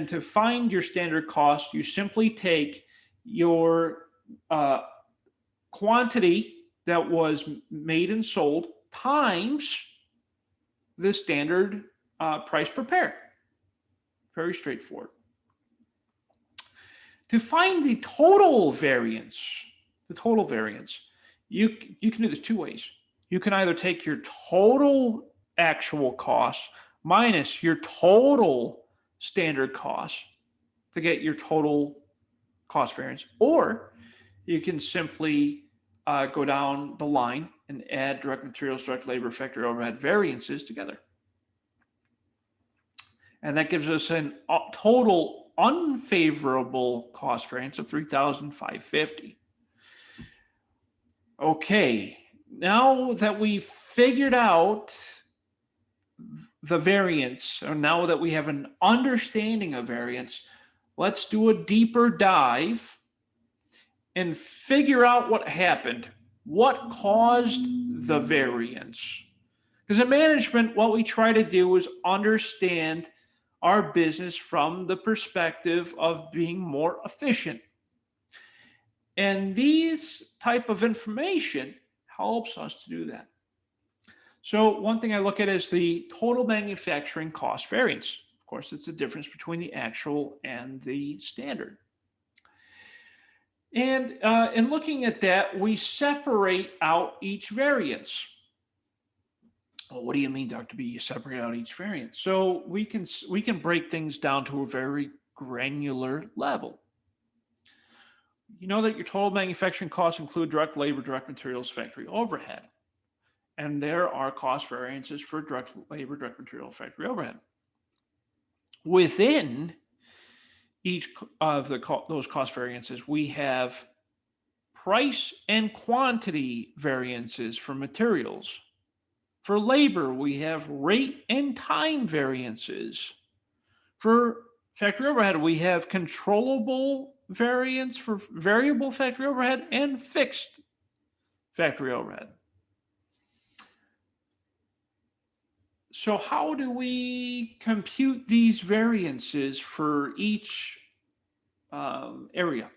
to find your standard cost, you simply take your quantity that was made and sold times the standard price per pair. Very straightforward. To find the total variance, you can do this two ways. You can either take your total actual cost minus your total standard cost to get your total cost variance, or you can simply go down the line and add direct materials, direct labor, factory overhead variances together. And that gives us a total unfavorable cost variance of 3,550. Okay, now that we've figured out the variance, or now that we have an understanding of variance, let's do a deeper dive and figure out what happened. What caused the variance? Because in management, what we try to do is understand our business from the perspective of being more efficient. And these type of information helps us to do that. So one thing I look at is the total manufacturing cost variance. Of course, it's the difference between the actual and the standard. And in looking at that, we separate out each variance. Well, what do you mean, Dr. B? You separate out each variance. So we can break things down to a very granular level. You know that your total manufacturing costs include direct labor, direct materials, factory overhead. And there are cost variances for direct labor, direct material, factory overhead. Within each of those cost variances, we have price and quantity variances for materials. For labor, we have rate and time variances. For factory overhead, we have controllable variance for variable factory overhead and fixed factory overhead. So how do we compute these variances for each area?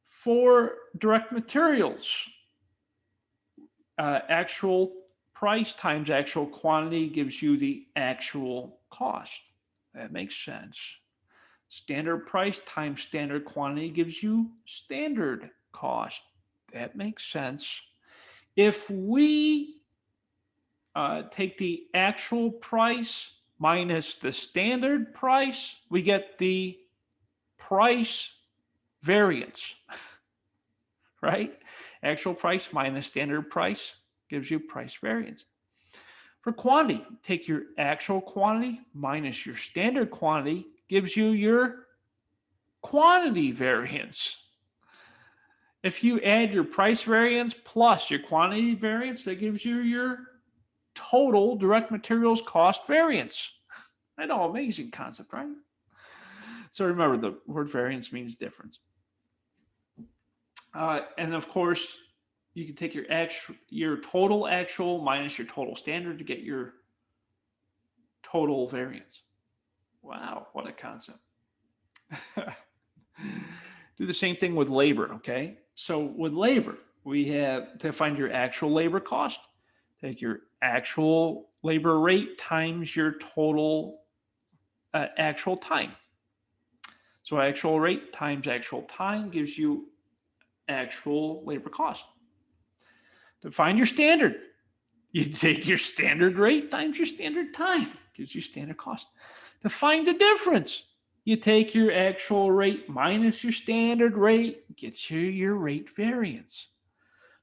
For direct materials, actual price times actual quantity gives you the actual cost. That makes sense. Standard price times standard quantity gives you standard cost. That makes sense. If we take the actual price minus the standard price, we get the price variance, right? Actual price minus standard price gives you price variance. For quantity, take your actual quantity minus your standard quantity gives you your quantity variance. If you add your price variance plus your quantity variance, that gives you your total direct materials cost variance. I know, amazing concept, right? So remember, the word variance means difference. And of course, you can take your total actual minus your total standard to get your total variance. Wow, what a concept. Do the same thing with labor, okay? So with labor, we have to find your actual labor cost. Take your actual labor rate times your total actual time. So actual rate times actual time gives you actual labor cost. To find your standard, you take your standard rate times your standard time, gives you standard cost. To find the difference, You take your actual rate minus your standard rate, gets you your rate variance.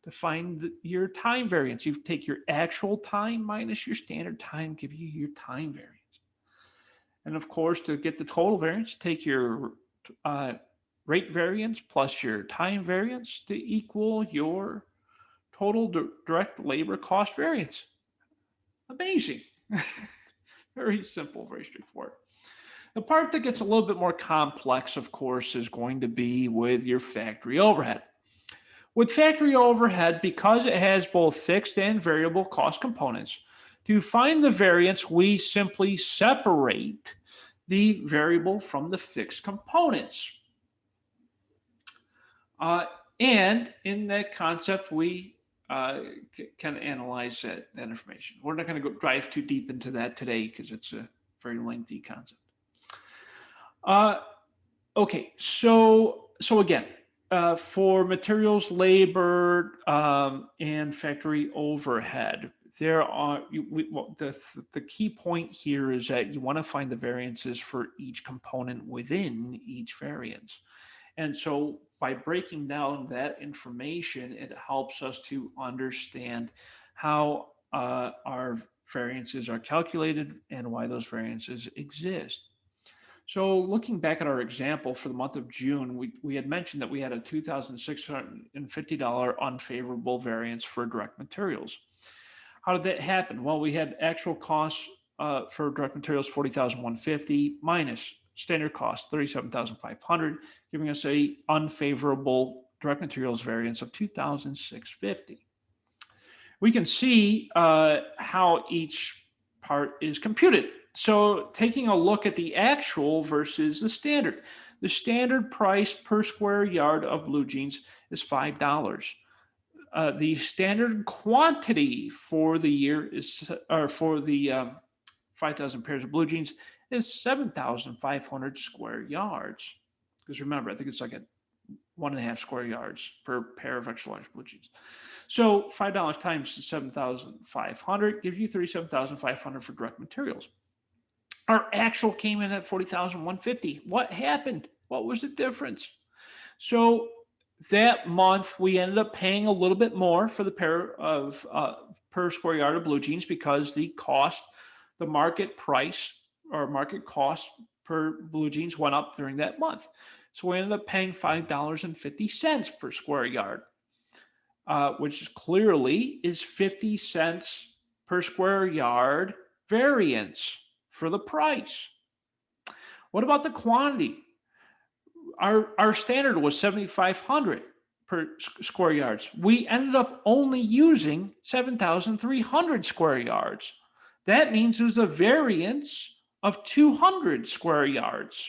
To find your time variance, you take your actual time minus your standard time, give you your time variance. And of course, to get the total variance, take your rate variance plus your time variance to equal your total direct labor cost variance. Amazing. Very simple, very straightforward. The part that gets a little bit more complex, of course, is going to be with your factory overhead. With factory overhead, because it has both fixed and variable cost components, to find the variance, we simply separate the variable from the fixed components. And in that concept, we can analyze that information. We're not going to go drive too deep into that today because it's a very lengthy concept. Okay, so again, for materials, labor, and factory overhead, there are the key point here is that you want to find the variances for each component within each variance. And so by breaking down that information, it helps us to understand how our variances are calculated and why those variances exist. So looking back at our example for the month of June, we had mentioned that we had a $2,650 unfavorable variance for direct materials. How did that happen? Well, we had actual costs for direct materials, $40,150 minus standard cost, $37,500, giving us a unfavorable direct materials variance of $2,650. We can see how each part is computed. So taking a look at the actual versus the standard price per square yard of blue jeans is $5. The standard quantity for the year is, or for the 5,000 pairs of blue jeans is 7,500 square yards. Because remember, I think it's like a 1.5 square yards per pair of extra large blue jeans. So $5 times 7,500 gives you 37,500 for direct materials. Our actual came in at 40,150. What happened? What was the difference? So that month we ended up paying a little bit more for the pair of per square yard of blue jeans because the cost, the market price or market cost per blue jeans went up during that month. So we ended up paying $5.50 per square yard, which clearly is 50 cents per square yard variance for the price. What about the quantity? Our standard was 7,500 per square yards. We ended up only using 7,300 square yards. That means there's a variance of 200 square yards.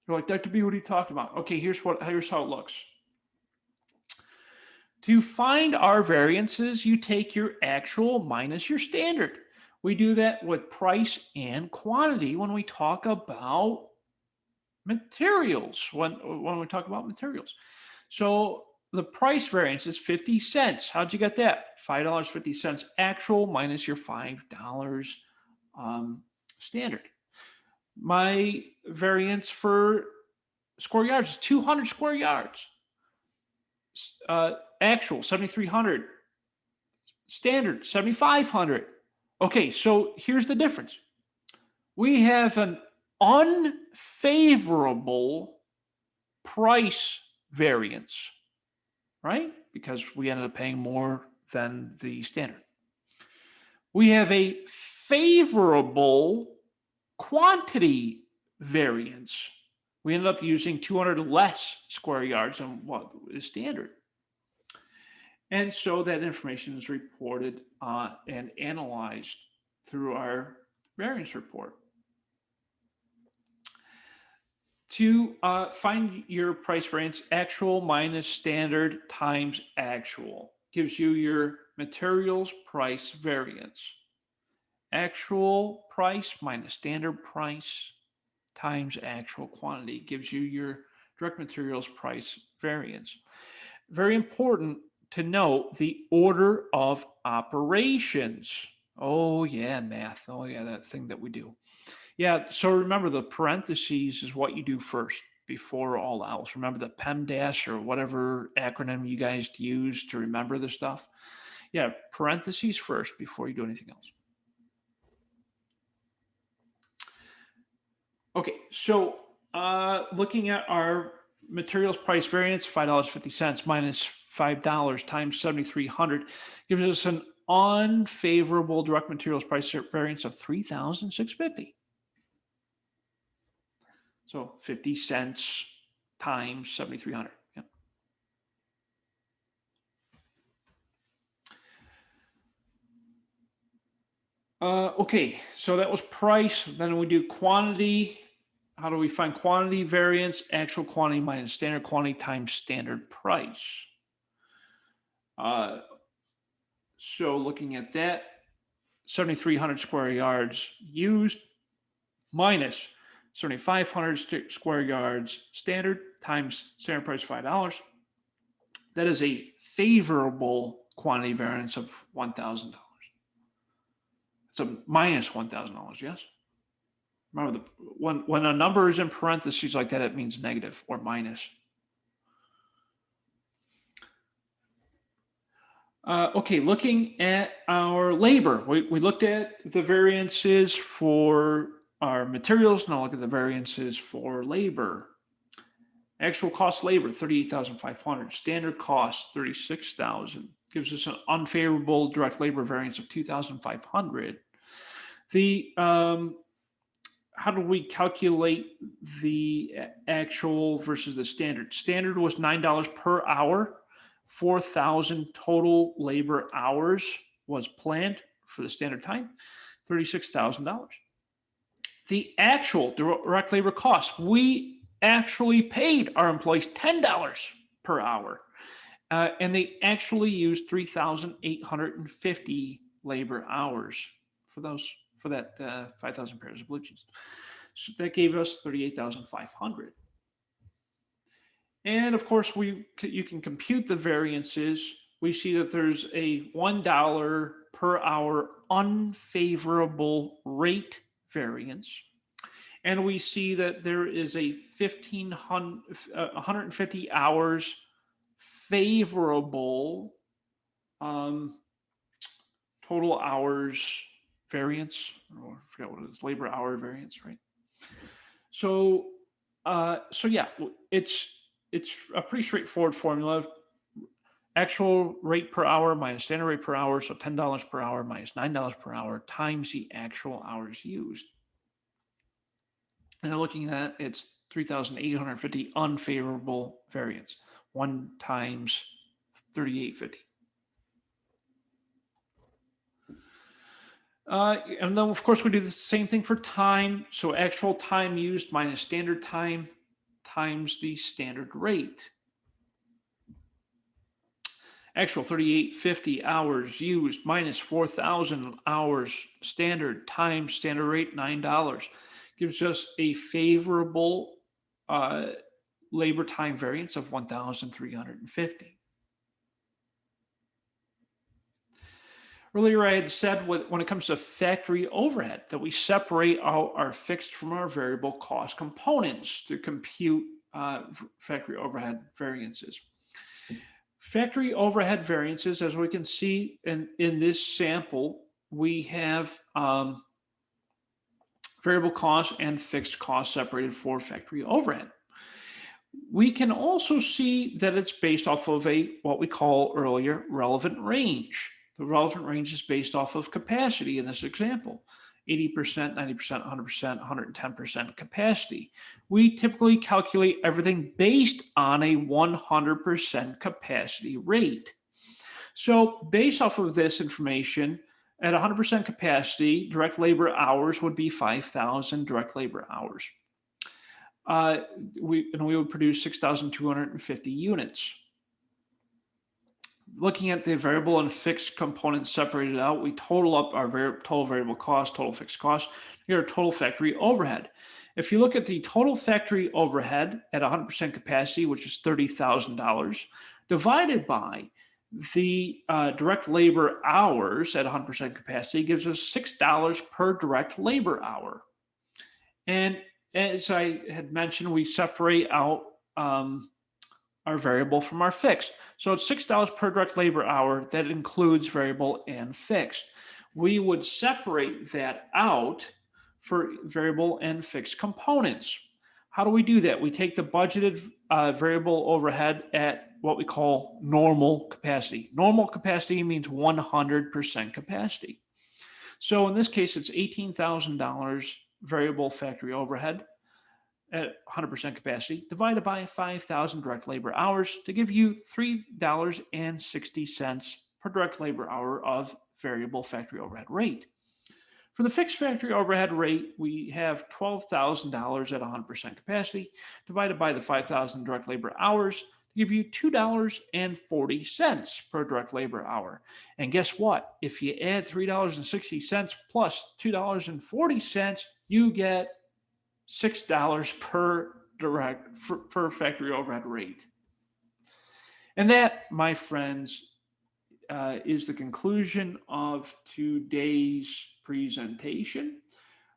You're like, Dr. B, what are you talking about? Okay, here's how it looks. To find our variances, you take your actual minus your standard. We do that with price and quantity when we talk about materials, when we talk about materials. So the price variance is 50 cents. How'd you get that? $5.50 actual minus your $5 standard. My variance for square yards is 200 square yards. Actual 7,300. Standard 7,500. Okay, so here's the difference. We have an unfavorable price variance, right? Because we ended up paying more than the standard. We have a favorable quantity variance. We ended up using 200 less square yards than what is standard. And so that information is reported and analyzed through our variance report. To find your price variance, actual minus standard times actual gives you your materials price variance. Actual price minus standard price times actual quantity gives you your direct materials price variance. Very important to note the order of operations. Oh yeah, math. Oh yeah, that thing that we do. Yeah, so remember the parentheses is what you do first before all else. Remember the PEMDAS or whatever acronym you guys use to remember this stuff. Yeah, parentheses first before you do anything else. Okay, so looking at our materials price variance, $5.50 minus $5 times 7,300 gives us an unfavorable direct materials price variance of 3,650. So 50 cents times 7,300. Yeah. Okay, so that was price. Then we do quantity. How do we find quantity variance? Actual quantity minus standard quantity times standard price. So looking at that, 7,300 square yards used minus 7,500 square yards standard times standard price $5. That is a favorable quantity variance of $1,000. It's a minus $1,000, yes? Remember, when a number is in parentheses like that, it means negative or minus. Okay, looking at our labor, we looked at the variances for our materials. Now look at the variances for labor. Actual cost labor, 38,500. Standard cost, 36,000. Gives us an unfavorable direct labor variance of 2,500. The how do we calculate the actual versus the standard? Standard was $9 per hour. 4,000 total labor hours was planned for the standard time, $36,000. The actual direct labor cost, we actually paid our employees $10 per hour, and they actually used 3,850 labor hours for that 5,000 pairs of blue jeans. So that gave us 38,500. And of course, you can compute the variances. We see that there's a $1 per hour unfavorable rate variance. And we see that there is a 150 hours favorable total hours variance, or I forgot what it is, labor hour variance, right? So yeah, it's a pretty straightforward formula. Actual rate per hour minus standard rate per hour, so $10 per hour minus $9 per hour times the actual hours used. And looking at that, it's 3,850 unfavorable variance. 1 times 3,850. And then, of course, we do the same thing for time. So actual time used minus standard time times the standard rate. Actual 3,850 hours used minus 4,000 hours standard times standard rate, $9. Gives us a favorable labor time variance of 1,350. Earlier, I had said when it comes to factory overhead that we separate out our fixed from our variable cost components to compute factory overhead variances. Factory overhead variances, as we can see in this sample, we have variable costs and fixed costs separated for factory overhead. We can also see that it's based off of what we call earlier relevant range. The relevant range is based off of capacity in this example, 80%, 90%, 100%, 110% capacity. We typically calculate everything based on a 100% capacity rate. So based off of this information, at 100% capacity, direct labor hours would be 5,000 direct labor hours. We would produce 6,250 units. Looking at the variable and fixed components separated out, we total up our total variable cost, total fixed cost, here are total factory overhead. If you look at the total factory overhead at 100% capacity, which is $30,000, divided by the direct labor hours at 100% capacity gives us $6 per direct labor hour. And as I had mentioned, we separate out our variable from our fixed. So it's $6 per direct labor hour that includes variable and fixed. We would separate that out for variable and fixed components. How do we do that? We take the budgeted variable overhead at what we call normal capacity. Normal capacity means 100% capacity. So in this case, it's $18,000 variable factory overhead at 100% capacity divided by 5,000 direct labor hours to give you $3.60 per direct labor hour of variable factory overhead rate. For the fixed factory overhead rate, we have $12,000 at 100% capacity divided by the 5,000 direct labor hours to give you $2.40 per direct labor hour. And guess what? If you add $3.60 plus $2.40, you get $6 per factory overhead rate. And that, my friends, is the conclusion of today's presentation.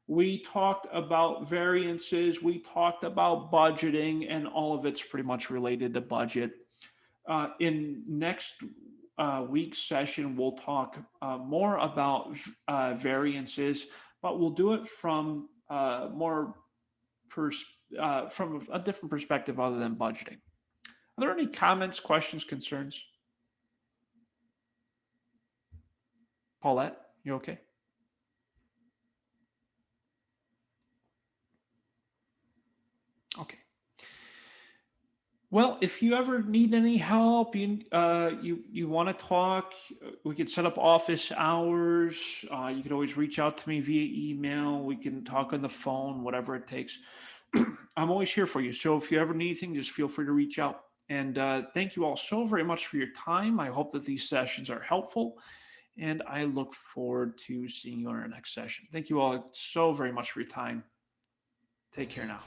We talked about variances, we talked about budgeting, and all of it's pretty much related to budget. In next week's session, we'll talk more about variances, but we'll do it from from a different perspective other than budgeting. Are there any comments, questions, concerns? Paulette, you okay? Okay. Well, if you ever need any help, you want to talk, we could set up office hours. You could always reach out to me via email. We can talk on the phone, whatever it takes. I'm always here for you. So if you ever need anything, just feel free to reach out. And thank you all so very much for your time. I hope that these sessions are helpful. And I look forward to seeing you on our next session. Thank you all so very much for your time. Take care now.